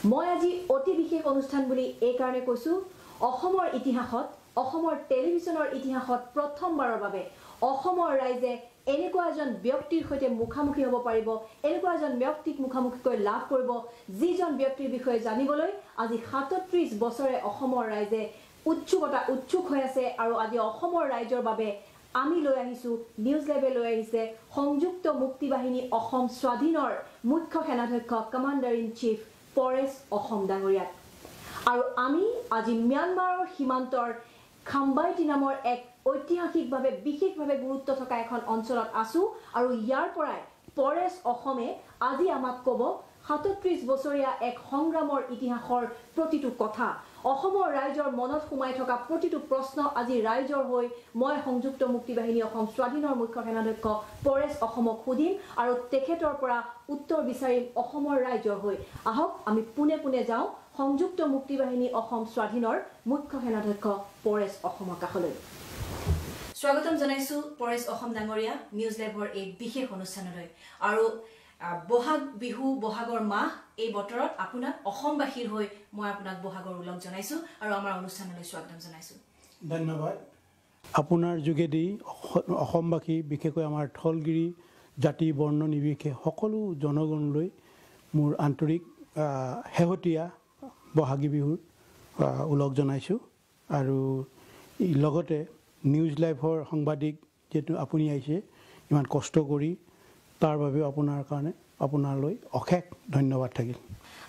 মই আজি অতি বিশেষ অনুষ্ঠান বুলি এই কাৰণে কৈছো অসমৰ ইতিহাসত অসমৰ টেলিভিছনৰ ইতিহাসত প্ৰথমবাৰৰ বাবে অসমৰ ৰাইজে এনেকুৱা এজন ব্যক্তিৰ সৈতে মুখামুখি হ'ব পাৰিব এনেকুৱা এজন ব্যক্তিক মুখামুখিকৈ লাভ কৰিব যিজন ব্যক্তিৰ বিষয়ে জানিবলৈ আজি ৩৭ বছৰে অসমৰ ৰাইজে উৎসুক হৈ আছে আৰু আজি অসমৰ ৰাইজৰ বাবে আমি লৈ আহিছো নিউজ লাইভে লৈ আহিছে সংযুক্ত মুক্তি বাহিনী অসম স্বাধীনৰ মুখ্য সেনাধ্যক্ষ commander in chief Paresh Assam ডাঙৰীয়াক আৰু আমি আজি ম্যানমাৰৰ সীমান্তৰ খাম্বাইটি নামৰ এক ঐতিহাসিকভাৱে বিশেষভাৱে গুৰুত্ব থকা এখন অঞ্চলত আছো আৰু ইয়াৰ পৰাই পৰেশ অসমে আজি আমাক ক'ব ৩৭ বছৰীয়া এক সংগ্ৰামৰ ইতিহাসৰ প্ৰতিটো কথা অসমৰ ৰাইজৰ মনত সোমাই থকা প্ৰতিটো প্ৰশ্ন আজি ৰাইজৰ হৈ মই সংযুক্ত মুক্তি বাহিনী অসম স্বাধীনৰ মুখ্য সেনাধ্যক্ষ পৰেশ অসমক সুধিম আৰু তেখেতৰ পৰা উত্তৰ বিচাৰিম অসমৰ ৰাইজৰ হৈ আহক আমি পুনে যাওঁ সংযুক্ত মুক্তি বাহিনী অসম স্বাধীনৰ মুখ্য সেনাধ্যক্ষ পৰেশ অসমৰ কাষলৈ স্বাগতম জনাইছো পৰেশ অসম ডাঙৰীয়া নিউজ লাইভৰ এই বিশেষ অনুষ্ঠানলৈ আৰু বহাগ বিহু বহাগৰ মাহ এই বতৰত আপোনাক অসমবাসীৰ হৈ মই আপোনাক বহাগৰ উলগ জনাইছো আৰু আমাৰ অনুষ্ঠানলৈ স্বাগতম জনাইছো ধন্যবাদ আপোনাৰ যোগেদি অসমবাসী বিশেষকৈ আমাৰ থলগিৰি জাতি বৰ্ণ নিৰ্বিশেষে সকলো জনগণলৈ মোৰ আন্তৰিক হেহতীয়া বহাগী বিহুৰ উলগ জনাইছো আৰু লগতে নিউজ লাইভৰ সাংবাদিক যেটো আপুনি আহিছে ইমান কষ্ট কৰি তাৰ বাবে আপোনাৰ কাৰণে আপোনালৈ অশেষ ধন্যবাদ থাকিল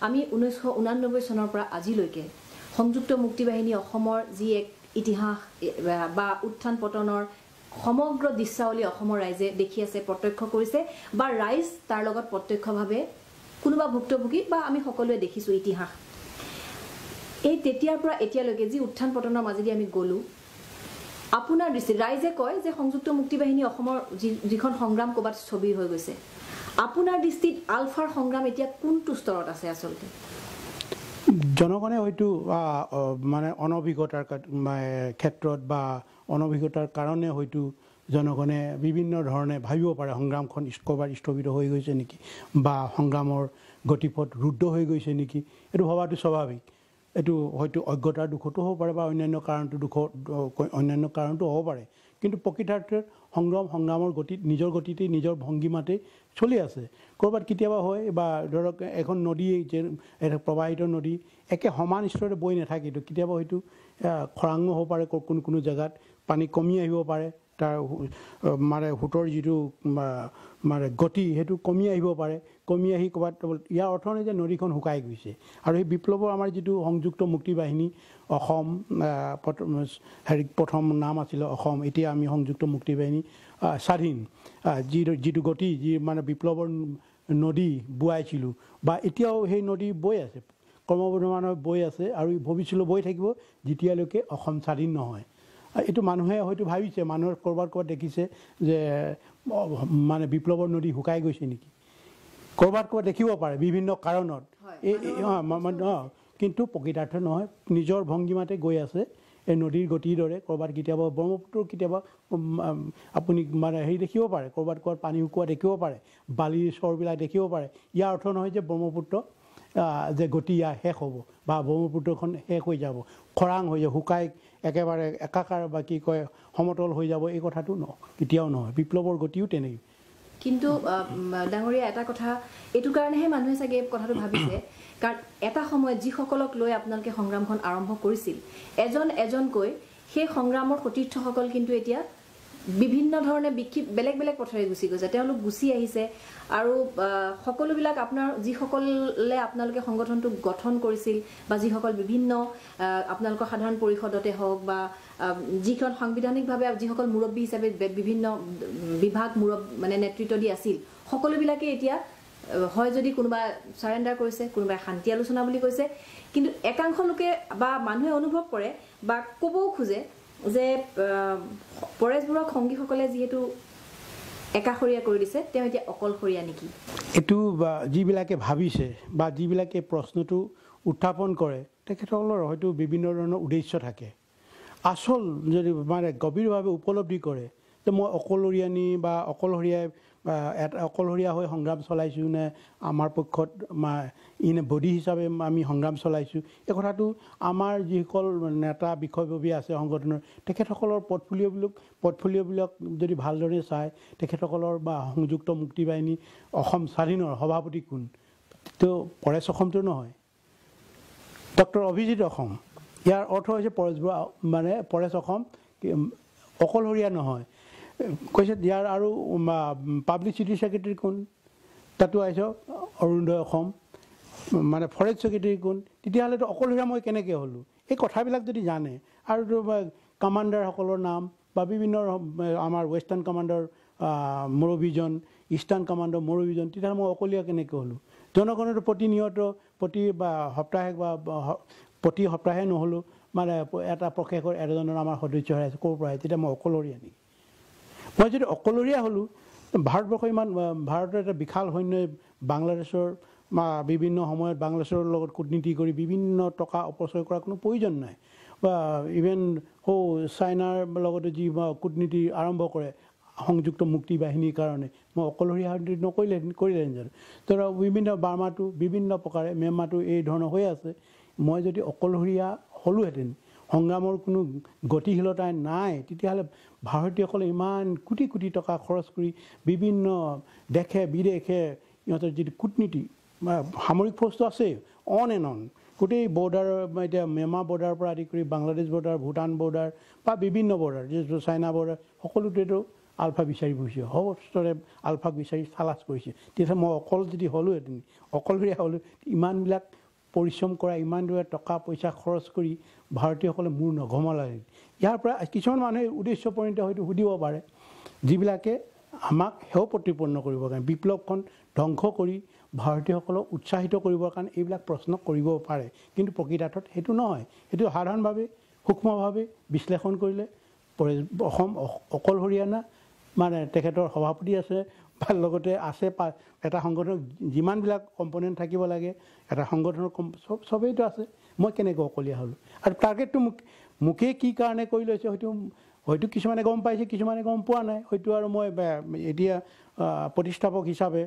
আমি 1989 চনৰ পৰা আজিলৈকে সংযুক্ত মুক্তি বাহিনী অসমৰ যি এক ইতিহাস বা উত্থান পতনৰ সমগ্ৰ দৃশ্যাৱলী অসমৰ ৰাইজে দেখি আছে প্ৰত্যক্ষ কৰিছে বা ৰাইজ তাৰ লগত প্ৰত্যক্ষভাৱে কোনোবা ভুক্তভোগী বা আমি সকলোৱে দেখিছো ইতিহাস এই তেতিয়াৰ পৰা এতিয়ালৈকে যি উত্থান পতনৰ মাজেদি আমি গলো আপোনাৰ দৃষ্টি ৰাইজে কয় যে সংযুক্ত মুক্তি বাহিনী অসমৰ যিখন সংগ্ৰাম কবাত ছবি হৈ গৈছে আপোনাৰ দৃষ্টিত আলফাৰ সংগ্ৰাম এতিয়া কোনটো স্তৰত আছে আসলতে জনগণে হয়তো মানে অনভিজ্ঞতাৰ ক্ষেত্ৰত বা অনভিজ্ঞতাৰ কাৰণে হয়তো জনগণে বিভিন্ন ধৰণে ভাবিব পাৰে সংগ্ৰামখন কবাত স্থগিত হৈ গৈছে নেকি বা সংগ্ৰামৰ গতিপথ ৰুদ্ধ হৈ গৈছে নেকি এটো ভাবাটো স্বাভাৱিক এটো হয়তো অজ্ঞতাৰ দুখতো হ'ব পাৰে বা অন্যান্য কাৰণটো হ'ব পাৰে কিন্তু প্ৰকৃতাৰ্থে সংগ্ৰামৰ গতিত নিজৰ গতিতে নিজৰ ভংগীমাতে চলি আছে কৰবাত কেতিয়াবা হয় বা ধৰক এখন নদী যে প্ৰবাহিত নদী একে সমান স্তৰে বৈ নাথাকে তো কেতিয়াবা হয়তো খৰাং হ'ব পাৰে কোনো জায়গাত পানী কমি আহিব পাৰে তাৰ মানে হুটৰ যিটো মানে গতি হেতু কমি আহিব পাৰে কমি আহি ক'বাত ইয়াৰ অৰ্থ নহয় যে নদীখন শুকাই গৈছে আৰু এই বিপ্লৱৰ আমাৰ যিটো সংযুক্ত মুক্তি বাহিনী অসম প্ৰথম নাম আছিল অসম এতিয়া আমি সংযুক্ত মুক্তি বাহিনী স্বাধীন যিটো গতি যি মানে বিপ্লৱৰ নদী বুৱাইছিলোঁ বা এতিয়াও সেই নদী বৈ আছে ক্ৰমবৰ্ধমানে বৈ আছে আৰু ভৱিষ্যতলৈ বৈ থাকিব যেতিয়ালৈকে অসম স্বাধীন নহয় এইটো মানুহে হয়তো ভাবিছে মানুহৰ কৰবাত দেখিছে যে মানে বিপ্লৱৰ নদী শুকাই গৈছে নেকি কৰবাত দেখিব পাৰে বিভিন্ন কাৰণত কিন্তু প্ৰকৃতাৰ্থ নহয় নিজৰ ভংগীমাতে গৈ আছে এই নদীৰ গতিৰ দৰে কৰবাত কেতিয়াবা ব্ৰহ্মপুত্ৰ কেতিয়াবা আপুনি মানে হেৰি দেখিব পাৰে কৰবাত পানী শুকোৱা দেখিব পাৰে বালিৰ চৰবিলাক দেখিব পাৰে ইয়াৰ অৰ্থ নহয় যে ব্ৰহ্মপুত্ৰ যে গতি শেষ হ'ব বা ব্ৰহ্মপুত্ৰখন শেষ হৈ যাব খৰাং হৈ যাব শুকাই একেবাৰে একাকাৰ বা কি কয় সমতল হৈ যাব এই কথাটো কেতিয়াও নহয় বিপ্লৱৰ গতিও তেনেকৈ কিন্তু ডাঙৰীয়া এটা কথা এটো কাৰণেহে মানুহে চাগে কথাটো ভাবিছে কাৰণ এটা সময়ত যিসকলক লৈ আপোনালোকে সংগ্ৰামখন আৰম্ভ কৰিছিল এজনকৈ সেই সংগ্ৰামৰ সতীৰ্থসকল কিন্তু এতিয়া বিভিন্ন ধৰণে বেলেগ পথৰে গুচি গৈছে তেওঁলোক গুচি আহিছে আৰু সকলোবিলাক আপোনাৰ যিসকলে আপোনালোকে সংগঠনটো গঠন কৰিছিল বা যিসকল বিভিন্ন আপোনালোকৰ সাধাৰণ পৰিষদতে হওক বা যিখন সাংবিধানিকভাৱে যিসকল মুৰব্বী হিচাপে বিভিন্ন বিভাগ মানে নেতৃত্ব দি আছিল সকলোবিলাকে এতিয়া হয় যদি কোনোবা সাৰেন্ডাৰ কৰিছে কোনোবা শান্তি আলোচনা বুলি কৈছে কিন্তু একাংশ লোকে বা মানুহে অনুভৱ কৰে বা ক'বও খোজে যে পৰেশবোৰক সংগীসকলে যিহেতু একাখৰীয়া কৰি দিছে তেওঁ এতিয়া অকলশৰীয়া নেকি এটো যিবিলাকে ভাবিছে বা যিবিলাকে প্ৰশ্নটো উত্থাপন কৰে তেখেতসকলৰ হয়তো বিভিন্ন ধৰণৰ উদ্দেশ্য থাকে আসল যদি মানে গভীৰভাৱে উপলব্ধি কৰে যে মই অকলশৰীয়া বা অকলশৰীয়া এটা অকলশৰীয়া হৈ সংগ্ৰাম চলাইছোঁ নে আমাৰ পক্ষত ইনে বডি হিচাপে আমি সংগ্ৰাম চলাইছোঁ এই কথাটো আমাৰ যিসকল নেতা বিষয়ববীয়া আছে সংগঠনৰ তেখেতসকলৰ পৰ্টফলিঅ'বিলাক যদি ভালদৰে চায় তেখেতসকলৰ বা সংযুক্ত মুক্তি বাহিনী অসম স্বাধীনৰ সভাপতি কোন তো পৰেশ অসমটো নহয় ডক্টৰ অভিজিত অসম ইয়াৰ অৰ্থ হৈছে পৰেশ অসম অকলশৰীয়া নহয় কৈছে ইয়াৰ আৰু পাব্লিচিটি ছেক্ৰেটাৰী কোন তাতো আহিছ অৰুণোদয় অসম ফৰেষ্ট ছেক্ৰেটাৰী কোন তেতিয়াহ'লেতো অকলশৰীয়া মই কেনেকৈ হ'লোঁ এই কথাবিলাক যদি জানে আৰু কামাণ্ডাৰসকলৰ নাম বা বিভিন্ন আমাৰ ৱেষ্টাৰ্ণ কমাণ্ডাৰ মূৰব্বীজন ইষ্টাৰ্ণ কমাণ্ডাৰ মূৰব্বীজন তেতিয়াহ'লে মই অকলীয়া কেনেকৈ হ'লোঁ জনগণতো প্ৰতি সপ্তাহে বা প্ৰতি সপ্তাহে নহ'লেও এটা প্ৰশেষৰ এজনৰ আমাৰ সদস্য হৈ আছে ক'ৰ পৰা তেতিয়া মই অকলশৰীয়া নেকি মই যদি অকলশৰীয়া হ'লোঁ ভাৰতবৰ্ষ ভাৰতৰ এটা বিশাল সৈন্যই বাংলাদেশৰ বিভিন্ন সময়ত বাংলাদেশৰ লগত কূটনীতি কৰি বিভিন্ন টকা অপচয় কৰাৰ কোনো প্ৰয়োজন নাই বা ইভেন চাইনাৰ লগতে যি কূটনীতি আৰম্ভ কৰে সংযুক্ত মুক্তি বাহিনীৰ কাৰণে মই অকলশৰীয়া কৰিলেহেঁতেন জানো ধৰক বিভিন্ন বাৰ্মাটো বিভিন্ন প্ৰকাৰে ম্যানমাৰটো এই ধৰণৰ হৈ আছে মই যদি অকলশৰীয়া হ'লোহেঁতেন সংগ্ৰামৰ কোনো গতিশীলতা নাই তেতিয়াহ'লে ভাৰতীয়সকলে ইমান কোটি কোটি টকা খৰচ কৰি বিভিন্ন দেশে বিদেশে ইহঁতৰ যিটো কূটনীতি সামৰিক ফ'ৰ্চটো আছে অন এণ্ড অন গোটেই বৰ্ডাৰৰ এতিয়া ম্যানমাৰ বৰ্ডাৰৰ পৰা আদি কৰি বাংলাদেশ বৰ্ডাৰ ভূটান বৰ্ডাৰ বা বিভিন্ন বৰ্ডাৰ যিটো চাইনা বৰ্ডাৰ সকলোতেতো আলফা বিচাৰি ফুৰিছে সহস্ৰৰে আলফাক বিচাৰি তালাচ কৰিছে তেতিয়া মই অকল যদি হ'লোহেঁতেন অকলশৰীয়া হ'লোঁ ইমানবিলাক পৰিশ্ৰম কৰা ইমান দূৰে টকা পইচা খৰচ কৰি ভাৰতীয়সকলে মূৰ নঘমালে ইয়াৰ পৰা কিছুমান মানুহে উদ্দেশ্যপৰিণত হয়তো সুধিব পাৰে যিবিলাকে আমাক সেৱ প্ৰতিপন্ন কৰিবৰ কাৰণে বিপ্লৱখন ধ্বংস কৰি ভাৰতীয়সকলক উৎসাহিত কৰিবৰ কাৰণে এইবিলাক প্ৰশ্ন কৰিব পাৰে কিন্তু প্ৰকৃতাৰ্থত সেইটো নহয় সেইটো সাধাৰণভাৱে সূক্ষ্মভাৱে বিশ্লেষণ কৰিলে অসম অকলশৰীয়া না তেখেতৰ সভাপতি আছে বা লগতে আছে এটা সংগঠনৰ যিমানবিলাক কম্পনেণ্ট থাকিব লাগে এটা সংগঠনৰ চবেইতো আছে মই কেনেকৈ অকলীয়া হ'লোঁ আৰু টাৰ্গেটটো মোকে কি কাৰণে কৰি লৈছে হয়তো কিছুমানে গম পাইছে কিছুমানে গম পোৱা নাই হয়তো আৰু মই এতিয়া প্ৰতিষ্ঠাপক হিচাপে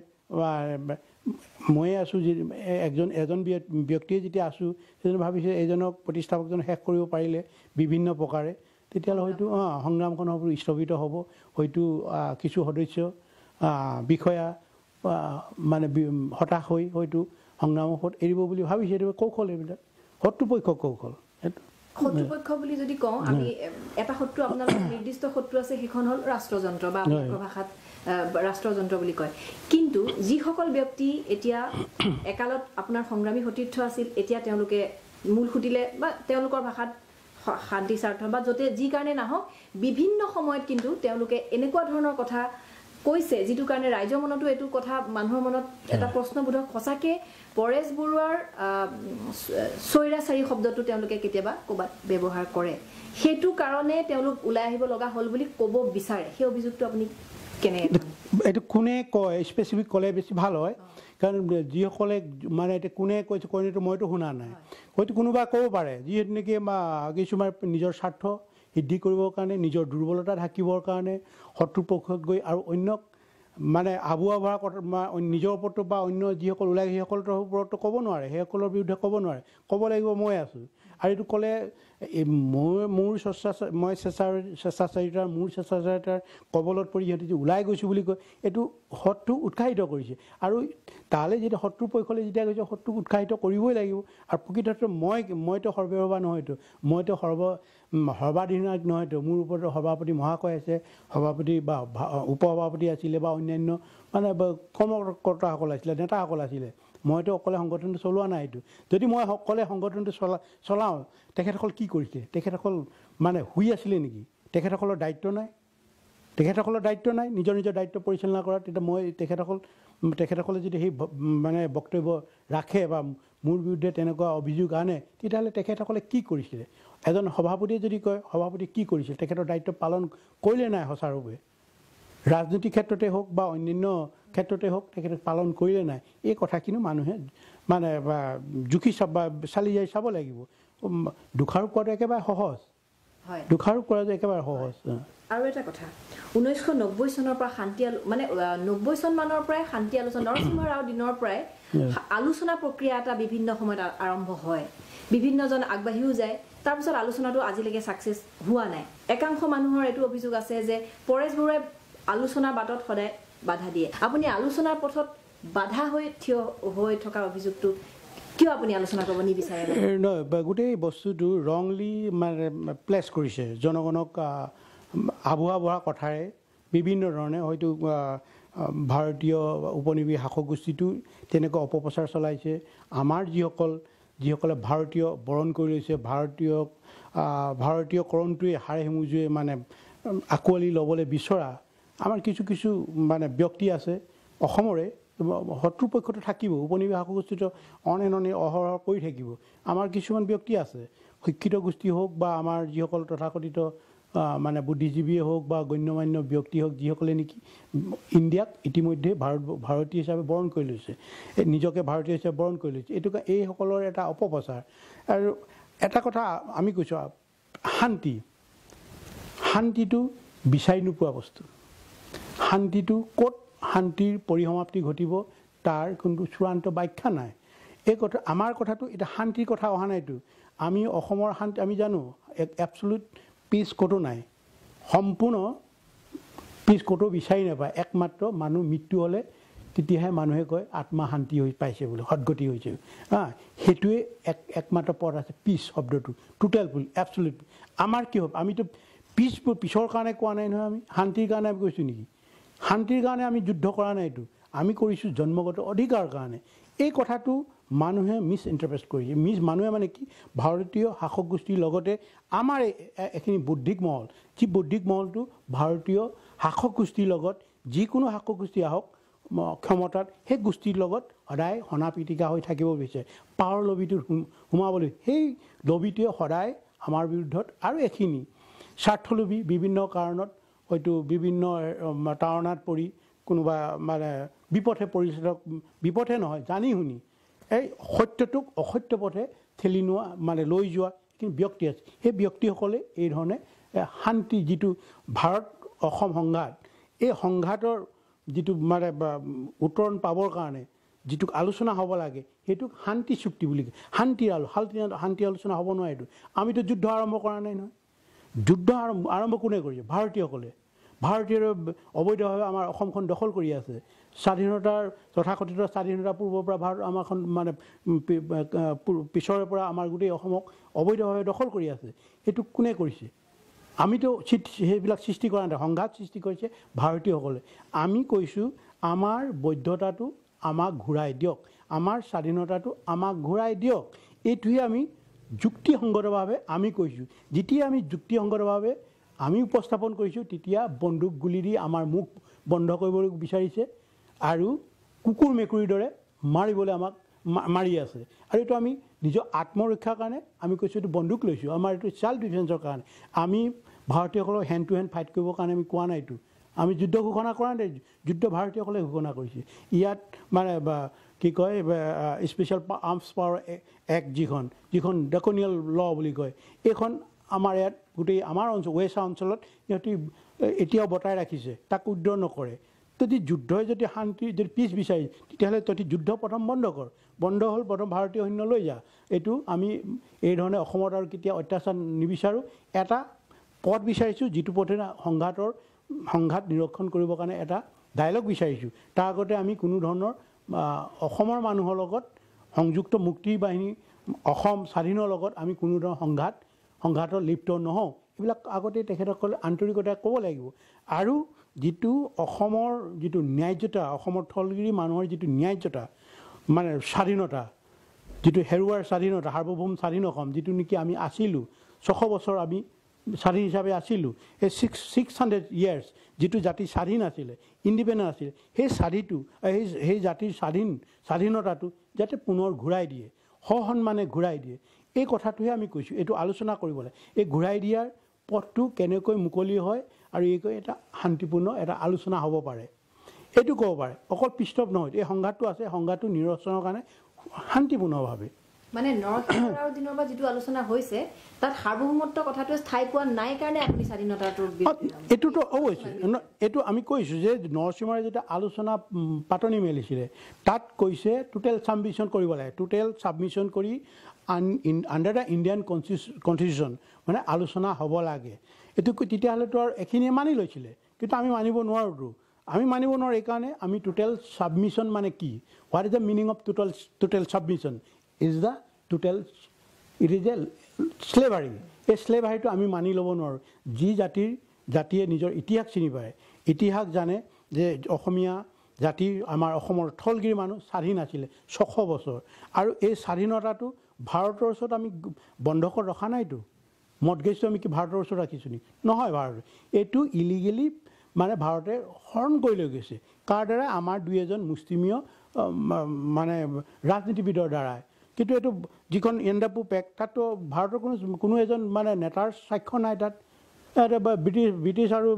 ময়ে আছোঁ এজন ব্যক্তিয়ে যেতিয়া আছোঁ সেইজনে ভাবিছে এইজনক প্ৰতিষ্ঠাপকজন শেষ কৰিব পাৰিলে বিভিন্ন প্ৰকাৰে তেতিয়াহ'লে হয়তো সংগ্ৰামখন স্থগিত হ'ব হয়তো কিছু সদস্য বিষয়া হতাশ হৈ হয়তো সংগ্ৰামত এৰিব বুলি ভাবিছে এইটো কৌশল এইবিলাক শত্ৰুপক্ষ কৌশল শত্ৰুপক্ষ বুলি যদি কওঁ আমি এটা শত্ৰু আপোনালোকৰ নিৰ্দিষ্ট শত্ৰু আছে সেইখন হ'ল ৰাষ্ট্ৰযন্ত্ৰ বা আমাৰ ভাষাত ৰাষ্ট্ৰযন্ত্ৰ বুলি কয় কিন্তু যিসকল ব্যক্তি এতিয়া একালত আপোনাৰ সংগ্ৰামী সতীৰ্থ আছিল এতিয়া তেওঁলোকে মূল খুটিলে বা তেওঁলোকৰ ভাষাত শান্তি স্বাৰ্থ বা য'তে যি কাৰণে নাহক বিভিন্ন সময়ত কিন্তু তেওঁলোকে এনেকুৱা ধৰণৰ কথা কৈছে যিটো কাৰণে ৰাইজৰ মনতো এইটো কথা মানুহৰ মনত এটা প্ৰশ্নবোধক সঁচাকৈ পৰেশ বৰুৱাৰ স্বৈৰাচাৰী শব্দটো তেওঁলোকে কেতিয়াবা ক'ৰবাত ব্যৱহাৰ কৰে সেইটো কাৰণে তেওঁলোক ওলাই আহিব লগা হ'ল বুলি ক'ব বিচাৰে সেই অভিযোগটো আপুনি কেনেকৈ এইটো কোনে কয় স্পেচিফিক ক'লে বেছি ভাল হয় কাৰণ যিসকলে এতিয়া কোনে কৈছে কয়তো মইতো শুনা নাই হয়তো কোনোবা ক'ব পাৰে যিহেতু নেকি কিছুমান নিজৰ স্বাৰ্থ সিদ্ধি কৰিবৰ কাৰণে নিজৰ দুৰ্বলতা ঢাকিবৰ কাৰণে শত্ৰুপক্ষত গৈ আৰু অন্যক আবুৱা ভৰা কথা নিজৰ ওপৰতো বা অন্য যিসকল ওলাই সেইসকলৰ ওপৰতো ক'ব নোৱাৰে সেইসকলৰ বিৰুদ্ধে ক'ব নোৱাৰে ক'ব লাগিব মই আছোঁ আৰু এইটো ক'লে মোৰ স্বেচ্ছাচাৰিতাৰ মোৰ স্বেচ্ছাচাৰিতাৰ কবলত পৰি সিহঁতে যে ওলাই গৈছোঁ বুলি কয় এইটো শত্ৰুক উৎসাহিত কৰিছে আৰু তালৈ যেতিয়া শত্ৰুপক্ষলৈ যেতিয়া গৈছে শত্ৰুক উৎসাহিত কৰিবই লাগিব আৰু প্ৰকৃততে মইতো সৰ্বেসৰ্বা নহয়তো মইতো সৰ্বাধিনায়ক নহয়তো মোৰ ওপৰতো সভাপতি মহাশয় আছে সভাপতি বা উপসভাপতি আছিলে বা অন্যান্য কৰ্মকৰ্তাসকল আছিলে নেতাসকল আছিলে মইতো অকলে সংগঠনটো চলোৱা নাই এইটো যদি মই অকলে সংগঠনটো চলাওঁ তেখেতসকল কি কৰিছে তেখেতসকল শুই আছিলে নেকি তেখেতসকলৰ দায়িত্ব নাই নিজৰ দায়িত্ব পৰিচালনা কৰা তেতিয়া মই তেখেতসকলে যদি সেই বক্তব্য ৰাখে বা মোৰ বিৰুদ্ধে তেনেকুৱা অভিযোগ আনে তেতিয়াহ'লে তেখেতসকলে কি কৰিছিলে এজন সভাপতিয়ে যদি কয় সভাপতি কি কৰিছিল তেখেতৰ দায়িত্ব পালন কৰিলে নাই সঁচাৰূপে ৰাজনৈতিক ক্ষেত্ৰতে হওক বা অন্যান্য ক্ষেত্ৰতে হওক তেখেতে পালন কৰিলে নাই এই কথাখিনি মানুহে জুখি চালি যাই চাব লাগিব দোষাৰোপ কৰাটো একেবাৰে সহজ দোষাৰোপ কৰাটো একেবাৰে সহজ আৰু এটা কথা 1990 চনৰ পৰা শান্তি মানে 90 চন মানৰ পৰাই শান্তি আলোচনা নৰসিংহ ৰাও দিনৰ পৰাই আলোচনা প্ৰক্ৰিয়া এটা বিভিন্ন সময়ত আৰম্ভ হয় বিভিন্নজন আগবাঢ়িও যায় তাৰ পিছত আলোচনাটো আজিলৈকে সাকসেস হোৱা নাই একাংশ মানুহৰ এটো অভিযোগ আছে যে পৰেশ বৰুৱাই আলোচনা বাটত সদায় বাধা দিয়ে আপুনি আলোচনাৰ পথত বাধা হৈ থকা অভিযোগটো কিয় আপুনি আলোচনা কৰিব নিবিচাৰে গোটেই বস্তুটো ৰংলি মানে প্লেস কৰিছে জনগণক আবুৱা বহা কথাৰে বিভিন্ন ধৰণে হয়তো ভাৰতীয় উপনিবেশ শাসক গোষ্ঠীটো তেনেকৈ অপপ্ৰচাৰ চলাইছে আমাৰ যিসকলে ভাৰতীয় বৰণ কৰি লৈছে ভাৰতীয়কৰণটোৱে হাড়ে হেমুজুৱে মানে আঁকোৱালি ল'বলৈ বিচৰা আমাৰ কিছু মানে ব্যক্তি আছে অসমৰে শত্ৰুপক্ষটো থাকিব উপনিবেশ শাসক গোষ্ঠীটো অনে অহৰহ কৰি থাকিব আমাৰ কিছুমান ব্যক্তি আছে শিক্ষিত গোষ্ঠী হোক বা আমাৰ যিসকল তথাকথিত মানে বুদ্ধিজীৱীয়ে হোক বা গণ্যমান্য ব্যক্তি হোক যিসকলে নেকি ইণ্ডিয়াক ইতিমধ্যে ভাৰতীয় হিচাপে বৰণ কৰি লৈছে নিজকে ভাৰতীয় হিচাপে বৰণ কৰি লৈছে এইটো এইসকলৰ এটা অপপ্ৰচাৰ আৰু এটা কথা আমি কৈছোঁ শান্তিটো বিচাৰি নোপোৱা বস্তু শান্তিটো ক'ত শান্তিৰ পৰিসমাপ্তি ঘটিব তাৰ কোনো চূড়ান্ত ব্যাখ্যা নাই এই কথা আমাৰ কথাটো এটা শান্তিৰ কথা অহা নাইতো আমি অসমৰ শান্তি আমি জানো এবছলুট পিছ ক'তো নাই সম্পূৰ্ণ পিছ ক'তো বিচাৰি নাপায় একমাত্ৰ মানুহ মৃত্যু হ'লে তেতিয়াহে মানুহে কয় আত্মা শান্তি হৈ পাইছে বুলি সদ্গতি হৈছে সেইটোৱে একমাত্ৰ পদ আছে পিছ শব্দটো টোটেল ফুল এবছলুট আমাৰ কি হ'ব আমিতো পিছৰ কাৰণে কোৱা নাই নহয় আমি শান্তিৰ কাৰণে আমি কৈছোঁ নেকি শান্তিৰ কাৰণে আমি যুদ্ধ কৰা নাইতো আমি কৰিছোঁ জন্মগত অধিকাৰ কাৰণে এই কথাটো মানুহে মিছ ইণ্টাৰপ্ৰেট কৰিছে মানুহে মানে কি ভাৰতীয় শাসক গোষ্ঠীৰ লগতে আমাৰ এখিনি বৌদ্ধিক মহল যি বৌদ্ধিক মহলটো ভাৰতীয় শাসক গোষ্ঠীৰ লগত যিকোনো শাসক গোষ্ঠী আহক ক্ষমতাত সেই গোষ্ঠীৰ লগত সদায় হনা পিটিকা হৈ থাকিব বিচাৰে পাৱাৰ লবিটোত সোমাবলৈ সেই লবিটোৱে সদায় আমাৰ বিৰুদ্ধত আৰু এখিনি স্বাৰ্থলোভী বিভিন্ন কাৰণত হয়তো বিভিন্ন তাৰণাত পৰি কোনোবা মানে বিপথে নহয় জানি শুনি এই সত্যটোক অসত্য পথে ঠেলি নোৱা মানে লৈ যোৱা কিন্তু ব্যক্তি আছে সেই ব্যক্তিসকলে এই ধৰণে শান্তি যিটো ভাৰত অসম সংঘাত এই সংঘাতৰ যিটো মানে উত্তৰণ পাবৰ কাৰণে যিটো আলোচনা হ'ব লাগে সেইটোক শান্তি চুক্তি বুলি কয় শান্তি আলোচনা হ'ব নোৱাৰে এইটো আমিতো যুদ্ধ আৰম্ভ কৰা নাই নহয় যুদ্ধ আৰম্ভ কোনে কৰিছে ভাৰতীয়সকলে ভাৰতীয়ৰ অবৈধভাৱে আমাৰ অসমখন দখল কৰি আছে স্বাধীনতাৰ তথাকথিত স্বাধীনতাৰ পূৰ্বৰ পৰা ভাৰত আমাৰখন মানে পিছৰে পৰা আমাৰ গোটেই অসমক অবৈধভাৱে দখল কৰি আছে সেইটো কোনে কৰিছে আমিতো সেইবিলাক সৃষ্টি কৰা নাই সংঘাত সৃষ্টি কৰিছে ভাৰতীয়সকলে আমি কৈছোঁ আমাৰ বৈধতাটো আমাক ঘূৰাই দিয়ক আমাৰ স্বাধীনতাটো আমাক ঘূৰাই দিয়ক এইটোৱে আমি যুক্তিসংগতভাৱে আমি কৈছোঁ যেতিয়া আমি যুক্তিসংগতভাৱে আমি উপস্থাপন কৰিছোঁ তেতিয়া বন্দুক গুলি দি আমাৰ মুখ বন্ধ কৰিবলৈ বিচাৰিছে আৰু কুকুৰ মেকুৰীৰ দৰে মাৰিবলৈ আমাক মাৰি আছে আৰু এইটো আমি নিজৰ আত্মৰক্ষাৰ কাৰণে আমি কৈছোঁ এইটো বন্দুক লৈছোঁ আমাৰ এইটো সেল্ফ ডিফেন্সৰ কাৰণে আমি ভাৰতীয়সকলক হেণ্ড টু হেণ্ড ফাইট কৰিবৰ কাৰণে আমি কোৱা নাইতো আমি যুদ্ধ ঘোষণা কৰা নাই যুদ্ধ ভাৰতীয়সকলে ঘোষণা কৰিছে ইয়াত মানে কি কয় স্পেচিয়েল আৰ্মছ পাৱাৰ এক্ট যিখন ড্ৰেকনিয়েল ল বুলি কয় এইখন আমাৰ ইয়াত গোটেই আমাৰ ৱেষ্ট অঞ্চলত সিহঁতি এতিয়াও বতাই ৰাখিছে তাক উদ্ধাৰ নকৰে যদি যুদ্ধই যদি শান্তি যদি পিছ বিচাৰি তেতিয়াহ'লে তহঁতি যুদ্ধ প্ৰথম বন্ধ হ'ল প্ৰথম ভাৰতীয় সৈন্য লৈ যা এইটো আমি এই ধৰণে অসমত আৰু কেতিয়া অত্যাচাৰ নিবিচাৰোঁ এটা পথ বিচাৰিছোঁ যিটো পথে সংঘাত নিৰীক্ষণ কৰিবৰ কাৰণে এটা ডায়লগ বিচাৰিছোঁ তাৰ আগতে আমি কোনো ধৰণৰ অসমৰ মানুহৰ লগত সংযুক্ত মুক্তি বাহিনী অসম স্বাধীনৰ লগত আমি কোনো ধৰণৰ সংঘাতত লিপ্ত নহওঁ এইবিলাক আগতে তেখেতসকলে আন্তৰিকতাৰে ক'ব লাগিব আৰু যিটো অসমৰ যিটো ন্যায্যতা অসমৰ থলগিৰি মানুহৰ যিটো ন্যায্যতা মানে স্বাধীনতা যিটো হেৰুৱাৰ স্বাধীনতা সাৰ্বভৌম স্বাধীন অসম যিটো নেকি আমি আছিলোঁ 600 বছৰ আমি স্বাধীন হিচাপে আছিলোঁ এই 600 ইয়াৰ্ছ যিটো জাতি স্বাধীন আছিলে ইণ্ডিপেণ্ডেণ্ট আছিলে সেই জাতিৰ স্বাধীনতাটো যাতে পুনৰ ঘূৰাই দিয়ে সসন্মানে ঘূৰাই দিয়ে এই কথাটোহে আমি কৈছোঁ এইটো আলোচনা কৰিব লাগে এই ঘূৰাই দিয়াৰ পথটো কেনেকৈ মুকলি হয় আৰু এই এটা শান্তিপূৰ্ণ এটা আলোচনা হ'ব পাৰে এইটো ক'ব পাৰে অকল পৃষ্ঠভ নহয় এই সংঘাতটো আছে সংঘাতটো নিৰসনৰ কাৰণে শান্তিপূৰ্ণভাৱে মানে নৰসিংহৰাওৰ দিনৰ পৰা যিটো আলোচনা হৈছে তাত সাৰ্বভৌমত্ব কথাটো স্থায়ী পোৱা নাই কাৰণে আপুনি স্বাধীনতাটোৰ এইটোতো অৱশ্যে এইটো আমি কৈছোঁ যে নৰসিংহই যেতিয়া আলোচনা পাতনি মেলিছিলে তাত কৈছে টোটেল ছাবমিশ্যন কৰিব লাগে টোটেল ছাবমিশ্যন কৰি আণ্ডাৰ দ্য ইণ্ডিয়ান কনষ্টিটিউশ্যন মানে আলোচনা হ'ব লাগে এইটো তেতিয়াহ'লেতো আৰু এইখিনিয়ে মানি লৈছিলে কিন্তু আমি মানিব নোৱাৰোঁতো আমি মানিব নোৱাৰোঁ এইকাৰণে আমি টোটেল ছাবমিশ্যন মানে কি what is the meaning of total submission is the total it is a slavery এই স্লেভাৰীটো আমি মানি ল'ব নোৱাৰোঁ যি জাতিয়ে নিজৰ ইতিহাস চিনি পায় ইতিহাস জানে যে অসমীয়া জাতিৰ আমাৰ অসমৰ থলগিৰি মানুহ স্বাধীন আছিলে 600 বছৰ আৰু এই স্বাধীনতাটো ভাৰতৰ ওচৰত আমি বন্ধ কৰি ৰখা নাইতো মৰ্টগেজটো আমি কি ভাৰতৰ ওচৰত ৰাখিছোঁ নি নহয় ভাৰত এইটো ইলিগেলি মানে ভাৰতে হৰণ কৰি লৈ গৈছে কাৰ দ্বাৰা আমাৰ 2-এজন মুছলিমীয় মানে ৰাজনীতিবিদৰ দ্বাৰাই কিন্তু এইটো যিখন এণ্ডাপু পেক তাততো ভাৰতৰ কোনো এজন মানে নেতাৰ স্বাক্ষৰ নাই তাত ব্ৰিটিছ আৰু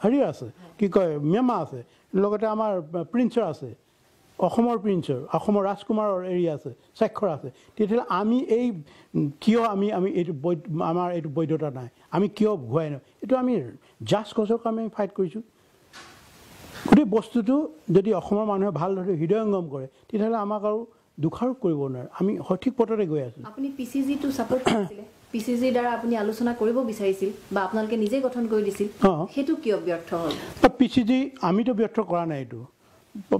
হেৰি আছে কি কয় মেমা আছে লগতে আমাৰ প্ৰিন্সৰ আছে অসমৰ প্ৰিন্সৰ অসমৰ ৰাজকুমাৰৰ এৰিয়া আছে স্বাক্ষৰ আছে তেতিয়াহ'লে আমি এই কিয় আমি এইটো আমাৰ এইটো বৈধতা নাই আমি কিয় ঘূৰাই নাই এইটো আমি জাষ্ট কজক আমি ফাইট কৰিছোঁ গোটেই বস্তুটো যদি অসমৰ মানুহে ভালদৰে হৃদয়ংগম কৰে তেতিয়াহ'লে আমাক আৰু দুখাৰোপ কৰিব নোৱাৰে আমি সঠিক পথতে গৈ আছোঁ আপুনি পিচিজিটো ছাপোৰ্ট কৰিছিলে পিচিজিৰ দ্বাৰা আপুনি আলোচনা কৰিব বিচাৰিছিল বা আপোনালোকে নিজে গঠন কৰি দিছিল সেইটো কিয় ব্যৰ্থ হ'ল পিচিজি আমিতো ব্যৰ্থ কৰা নাই এইটো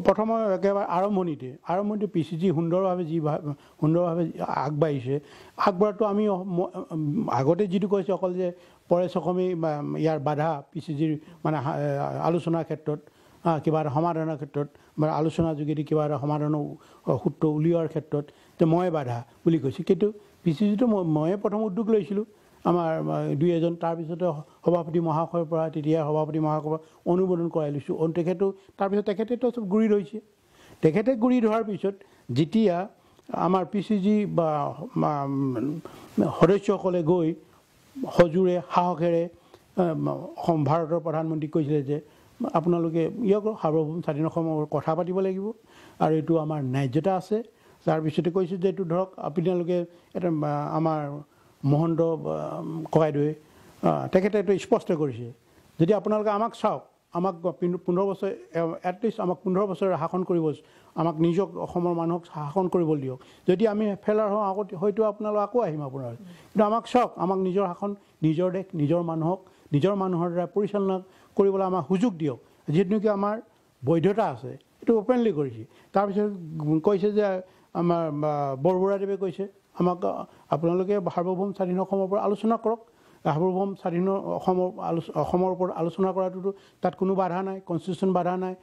প্ৰথমৰ একেবাৰে আৰম্ভণিতে পিচিজি সুন্দৰভাৱে আগবাঢ়িছে আগবঢ়াটো আমি আগতে যিটো কৈছে অকল যে পৰেশ অসমী ইয়াৰ বাধা পিচিজিৰ মানে আলোচনাৰ ক্ষেত্ৰত কিবা এটা সমাধানৰ ক্ষেত্ৰত বা আলোচনাৰ যোগেদি কিবা এটা সমাধানৰ সূত্ৰ উলিওৱাৰ ক্ষেত্ৰত যে মই বাধা বুলি কৈছোঁ কিন্তু পিচিজিটো ময়ে প্ৰথম উদ্যোগ লৈছিলোঁ আমাৰ 2-এজন তাৰপিছতে সভাপতি মহাশয়ৰ পৰা তেতিয়া সভাপতি মহাশয়ৰ পৰা অনুমোদন কৰাই লৈছোঁ তেখেতেতো চব গুৰি ধৰিছে তেখেতে গুৰি ধৰাৰ পিছত যেতিয়া আমাৰ পিচিজি বা সদস্যসকলে গৈ সজোৰে সাহসেৰে ভাৰতৰ প্ৰধানমন্ত্ৰীক কৈছিলে যে আপোনালোকে সাৰ্বভৌম স্বাধীন অসমৰ কথা পাতিব লাগিব আৰু এইটো আমাৰ ন্যায্যতা আছে তাৰপিছতে কৈছোঁ যে এইটো ধৰক আপোনালোকে এটা আমাৰ মহন্ত ককাইদেৱে তেখেতে এইটো স্পষ্ট কৰিছে যদি আপোনালোকে আমাক চাওক আমাক 15 বছৰ এটলিষ্ট আমাক 15 বছৰ শাসন কৰিব আমাক নিজক অসমৰ মানুহক শাসন কৰিব দিয়ক যদি আমি ফেলাৰ হওঁ আগত হয়তো আপোনালোক আকৌ আহিম আপোনাৰ কিন্তু আমাক চাওক আমাক নিজৰ শাসন নিজৰ দেশ নিজৰ মানুহৰ দ্বাৰা পৰিচালনা কৰিবলৈ আমাক সুযোগ দিয়ক যিহেতু নেকি আমাৰ বৈধতা আছে এইটো অপেনলি কৰিছে তাৰপিছত কৈছে যে আমাৰ বৰবৰুৱাদেৱে কৈছে আমাক আপোনালোকে সাৰ্বভৌম স্বাধীন অসমৰ পৰা আলোচনা কৰক সাৰ্বভৌম স্বাধীন অসমৰ ওপৰত আলোচনা কৰাটোতো তাত কোনো বাধা নাই কনষ্টিটিউশ্যন বাধা নাই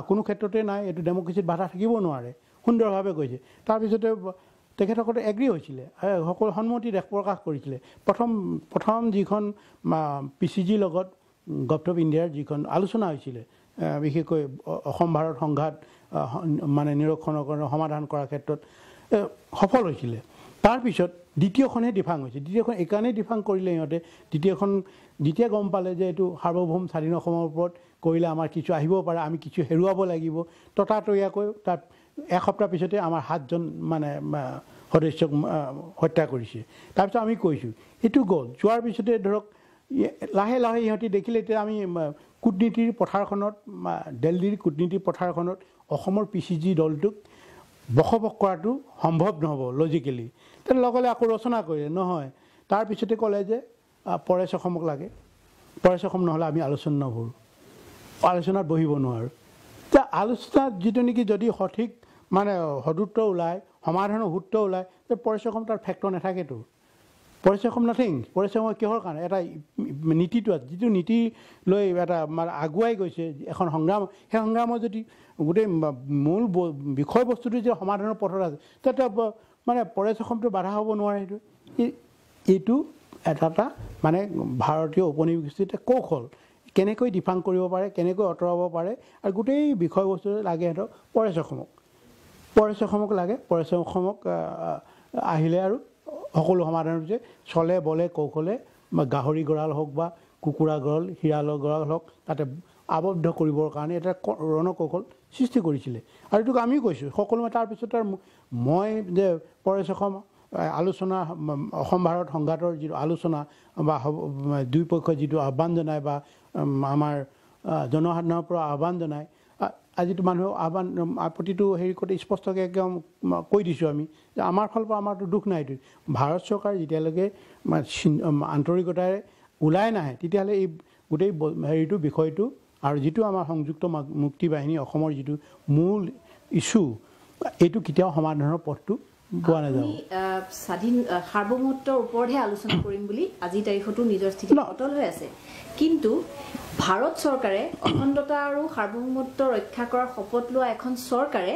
কোনো ক্ষেত্ৰতে নাই এইটো ডেমক্ৰেচিত বাধা থাকিব নোৱাৰে সুন্দৰভাৱে কৈছে তাৰপিছতে তেখেতসকলে এগ্ৰী হৈছিলে সকলো সন্মতি প্ৰকাশ কৰিছিলে প্ৰথম যিখন পিচিজিৰ লগত গভৰ্ণমেণ্ট অফ ইণ্ডিয়াৰ যিখন আলোচনা হৈছিলে বিশেষকৈ অসম ভাৰত সংঘাত মানে নিৰীক্ষণৰ কাৰণে সমাধান কৰাৰ ক্ষেত্ৰত সফল হৈছিলে তাৰপিছত দ্বিতীয়খনহে ডিফাং হৈছে দ্বিতীয়খন এইকাৰণেই ডিফাং কৰিলে সিহঁতে যেতিয়া গম পালে যে এইটো সাৰ্বভৌম স্বাধীন অসমৰ ওপৰত কৰিলে আমাৰ কিছু আহিব পাৰে আমি কিছু হেৰুৱাব লাগিব ততাতৈয়াকৈ তাত এসপ্তাহ পিছতে আমাৰ 7জন মানে সদস্যক হত্যা কৰিছে তাৰপিছত আমি কৈছোঁ এইটো গ'ল যোৱাৰ পিছতে ধৰক লাহে লাহে ইহঁতি দেখিলে এতিয়া আমি কূটনীতিৰ পথাৰখনত দিল্লীৰ কূটনীতিৰ পথাৰখনত অসমৰ পিচিজি দলটোক বসবাস কৰাটো সম্ভৱ নহ'ব লজিকেলি তাৰ লগে আকৌ ৰচনা কৰিলে নহয় তাৰপিছতে ক'লে যে পৰেশ অসমক লাগে পৰেশ অসম নহ'লে আমি আলোচনাত বহিব নোৱাৰোঁ এতিয়া আলোচনাত যিটো নেকি যদি সঠিক মানে সদুত্তৰ ওলায় সমাধানৰ সূত্ৰ ওলায় যে পৰেশ অসম তাৰ ফেক্টৰ নাথাকেতো পৰেশ অসম নাথিং পৰেশ অসম কিহৰ কাৰণে এটা নীতিটো আছে যিটো নীতি লৈ এটা মানে আগুৱাই গৈছে এখন সংগ্ৰাম সেই সংগ্ৰামৰ যদি গোটেই মূল বিষয়বস্তুটো যে সমাধানৰ পথত আছে তেতিয়া মানে পৰেশ অসমটো বাধা হ'ব নোৱাৰে এইটো এটা মানে ভাৰতীয় উপনিবেশিত কৌশল কেনেকৈ ডিফাং কৰিব পাৰে কেনেকৈ আঁতৰাব পাৰে আৰু গোটেই বিষয়বস্তু লাগে সিহঁতক পৰেশ অসমক লাগে পৰেশ অসমক আহিলে আৰু সকলো সমাধান হৈছে চলে বলে কৌশলে গাহৰি গঁৰাল হওক বা কুকুৰা গঁৰাল শিৰালৰ গঁৰাল হওক তাতে আবদ্ধ কৰিবৰ কাৰণে এটা ৰণকৌশল সৃষ্টি কৰিছিলে আৰু এইটোক আমিও কৈছোঁ সকলোৱে। তাৰপিছত আৰু মই যে পৰেশ আলোচনা অসম ভাৰত সংঘাতৰ যিটো আলোচনা বা দুই পক্ষই যিটো আহ্বান জনায় বা আমাৰ জনসাধাৰণৰ পৰা আহ্বান জনায়, আজিতো মানুহে আহ্বান প্ৰতিটো হেৰি কৰি স্পষ্টকৈ একদম কৈ দিছোঁ আমি যে আমাৰ ফালৰ পৰা আমাৰতো দুখ নাই। ভাৰত চৰকাৰ যেতিয়ালৈকে আন্তৰিকতাৰে ওলাই নাহে তেতিয়াহ'লে এই গোটেই হেৰিটো বিষয়টো আৰু যিটো আমাৰ সংযুক্ত মুক্তি বাহিনী অসমৰ যিটো মূল ইছ্যু এইটো কেতিয়াও সমাধানৰ পথটো পোৱা নাযাব। স্বাধীন সাৰ্বভৌমত্বৰ ওপৰতহে আলোচনা কৰিম বুলি আজিৰ তাৰিখতো নিজৰ স্থিতি অটল হৈ আছে, কিন্তু ভাৰত চৰকাৰে অখণ্ডতা আৰু সাৰ্বভৌমত্ব ৰক্ষা কৰাৰ শপত লোৱা এখন চৰকাৰে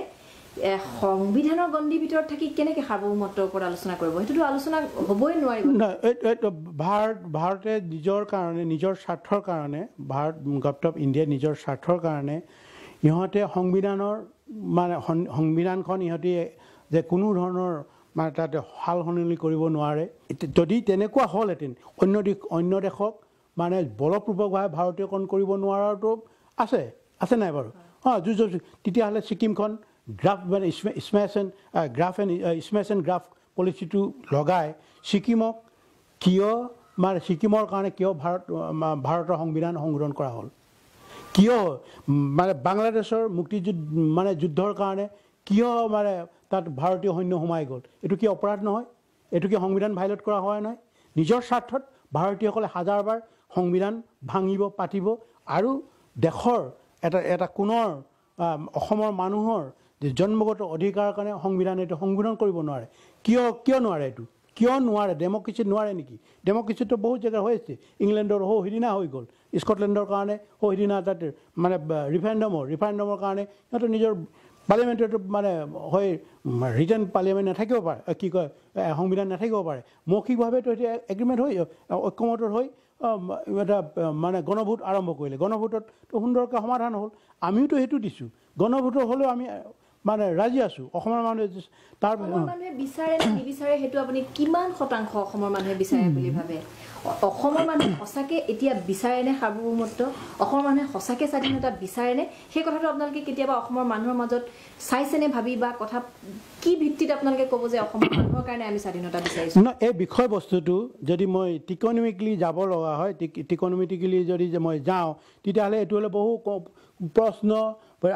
সংবিধানৰ গণ্ডিৰ ভিতৰত থাকি কেনেকৈ সাৰ্বভৌমত্বৰ ওপৰত আলোচনা কৰিব? সেইটোতো আলোচনা হ'বই নোৱাৰিব। ভাৰতে নিজৰ কাৰণে, নিজৰ স্বাৰ্থৰ কাৰণে, ভাৰত গভৰ্ণমেণ্ট অফ ইণ্ডিয়াই নিজৰ স্বাৰ্থৰ কাৰণে ইহঁতে সংবিধানখন ইহঁতে যে কোনো ধৰণৰ মানে তাতে সাল সলনি কৰিব নোৱাৰে। যদি তেনেকুৱা হ'লহেঁতেন অন্য দেশক মানে বলপূৰ্বকভাৱে ভাৰতীয়কৰণ কৰিব নোৱাৰাটো আছে নাই বাৰু? তেতিয়াহ'লে ছিকিমখন গ্ৰাফ মানে স্মেছ এণ্ড গ্ৰাফ পলিচিটো লগাই ছিকিমক ছিকিমৰ কাৰণে কিয় ভাৰতৰ সংবিধান সংশোধন কৰা হ'ল? কিয় মানে বাংলাদেশৰ যুদ্ধৰ কাৰণে কিয় মানে তাত ভাৰতীয় সৈন্য সোমাই গ'ল? এইটো কি অপৰাধ নহয়? এইটো কি সংবিধান ভাইলেট কৰা হোৱা নাই? নিজৰ স্বাৰ্থত ভাৰতীয়সকলে হাজাৰবাৰ সংবিধান ভাঙিব পাতিব আৰু দেশৰ এটা কোণৰ অসমৰ মানুহৰ জন্মগত অধিকাৰৰ কাৰণে সংবিধান এইটো সংশোধন কৰিব নোৱাৰে। কিয় নোৱাৰে? এইটো কিয় নোৱাৰে? ডেমক্ৰেচিত নোৱাৰে নেকি? ডেমক্ৰেচিটো বহুত জেগা হৈ আছে। ইংলেণ্ডৰ সিদিনা হৈ গ'ল, স্কটলেণ্ডৰ কাৰণে সিদিনা তাতে মানে ৰিফাৰেণ্ডমৰ কাৰণে সিহঁতৰ নিজৰ পাৰ্লিয়ামেণ্টত মানে হয় ৰিটাৰ্ণ পাৰ্লিয়ামেণ্ট নাথাকিব পাৰে, কি কয় সংবিধান নাথাকিব পাৰে। মৌখিকভাৱেতো এতিয়া এগ্ৰিমেণ্ট হৈ ঐক্যমতৰ হৈ এটা মানে গণভোট আৰম্ভ কৰিলে। গণভোটত সুন্দৰকৈ সমাধান হ'ল। আমিওতো সেইটো দিছোঁ। গণভোটৰ হ'লেও আমি মানে ৰাজি আছোঁ। অসমৰ মানুহে বিচাৰে নে নিবিচাৰে সেইটো আপুনি কিমান শতাংশ অসমৰ মানুহে বিচাৰে বুলি ভাবে? অসমৰ মানুহে সঁচাকৈ এতিয়া বিচাৰেনে সাৰ্বভৌমত্ব? অসমৰ মানুহে সঁচাকৈ স্বাধীনতা বিচাৰেনে? সেই কথাটো আপোনালোকে কেতিয়াবা অসমৰ মানুহৰ মাজত চাইছেনে ভাবি, বা কথা কি ভিত্তিত আপোনালোকে ক'ব যে অসমৰ মানুহৰ কাৰণে আমি স্বাধীনতা বিচাৰিছোঁ? এই বিষয়বস্তুটো যদি মই টিকনমিকেলি যাব লগা হয়, টিকনমিকেলি যদি মই যাওঁ তেতিয়াহ'লে এইটো হ'লে বহু প্ৰশ্ন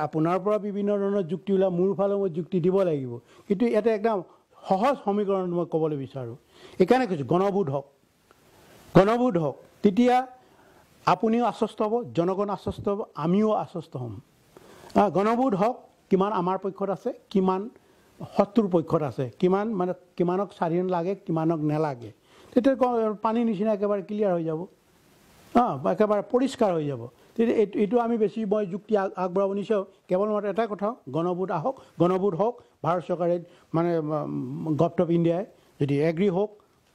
আপোনাৰ পৰা বিভিন্ন ধৰণৰ যুক্তি ওলাই, মোৰ ফালেও মই যুক্তি দিব লাগিব। কিন্তু ইয়াতে একদম সহজ সমীকৰণ মই ক'বলৈ বিচাৰোঁ। এইকাৰণে কৈছোঁ গণভোট হওক, তেতিয়া আপুনিও আশ্বস্ত হ'ব, জনগণ আশ্বস্ত হ'ব, আমিও আশ্বস্ত হ'ম। গণভোট হওক, কিমান আমাৰ পক্ষত আছে, কিমান শত্ৰুৰ পক্ষত আছে, কিমানক স্বাধীন লাগে, কিমানক নেলাগে, তেতিয়া পানীৰ নিচিনা একেবাৰে ক্লিয়াৰ হৈ যাব, একেবাৰে পৰিষ্কাৰ হৈ যাব। তেতিয়া এইটো আমি বেছি মই যুক্তি আগবঢ়াব নিচাওঁ। কেৱল মাত্ৰ এটা কথা, গণভোট হওক, ভাৰত চৰকাৰে মানে গভৰ্ণমেণ্ট অফ ইণ্ডিয়াই যদি এগ্ৰী হওক,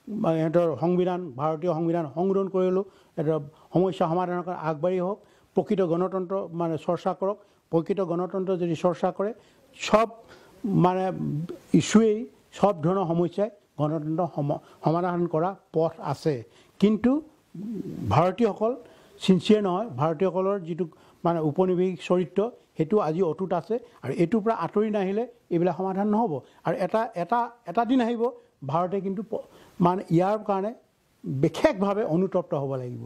সিহঁতৰ সংবিধান, ভাৰতীয় সংবিধান সংশোধন কৰিলোঁ, এটা সমস্যা সমাধানৰ কাৰণে আগবাঢ়ি হওক, প্ৰকৃত গণতন্ত্ৰ মানে চৰ্চা কৰক। প্ৰকৃত গণতন্ত্ৰ যদি চৰ্চা কৰে, চব মানে ইছ্যুৱেই, চব ধৰণৰ সমস্যাই গণতন্ত্ৰ সমাধান কৰা পথ আছে। কিন্তু ভাৰতীয়সকল চিনচিয়াৰ নহয়। ভাৰতীয়সকলৰ যিটো মানে উপনিৱেশিক চৰিত্ৰ সেইটো আজি অটুট আছে, আৰু এইটোৰ পৰা আঁতৰি নাহিলে এইবিলাক সমাধান নহ'ব। আৰু এটা দিন আহিব ভাৰতে কিন্তু মানে ইয়াৰ কাৰণে বিশেষভাৱে অনুতপ্ত হ'ব লাগিব।